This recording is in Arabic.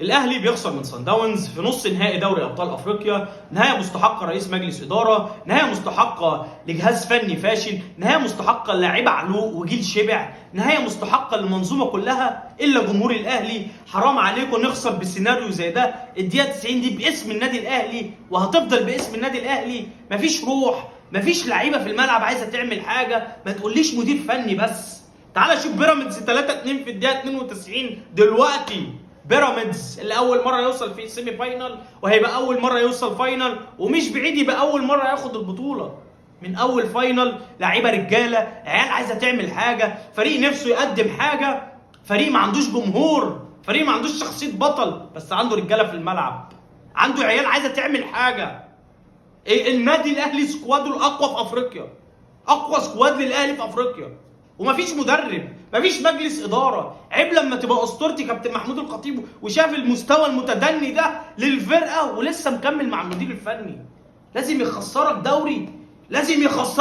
الاهلي بيخسر من صن داونز في نص نهائي دوري ابطال افريقيا، نهايه مستحقه رئيس مجلس اداره، نهايه مستحقه لجهاز فني فاشل، نهايه مستحقه للاعيبه علوق وجيل شبع، نهايه مستحقه للمنظومه كلها الا جمهور الاهلي. حرام عليكم نخسر بالسيناريو زي ده. الدقيقه 90 دي باسم النادي الاهلي وهتفضل باسم النادي الاهلي. مفيش روح، مفيش لعيبه في الملعب عايزه تعمل حاجه. ما تقوليش مدير فني بس. تعال شوف بيراميدز 3-2 في الدقيقه 92 دلوقتي. بيراميدز اللي اول مره يوصل في سيمي فاينال وهيبقى اول مره يوصل فاينال، ومش بعيد يبقى اول مره ياخد البطوله. من اول فاينال لعيبه رجاله، عيال عايزه تعمل حاجه، فريق نفسه يقدم حاجه، فريق ما عندوش جمهور، فريق ما عندوش شخصيه بطل بس عنده رجاله في الملعب، عنده عيال عايزه تعمل حاجه. النادي الاهلي سكواده الاقوى في افريقيا، اقوى سكواد للاهلي في افريقيا، ومفيش مدرب، مفيش مجلس اداره. عيب لما تبقى اسطورتي كابتن محمود الخطيب وشاف المستوى المتدني ده للفرقه ولسه مكمل مع المدير الفني. لازم يخسرك دوري، لازم يخسرك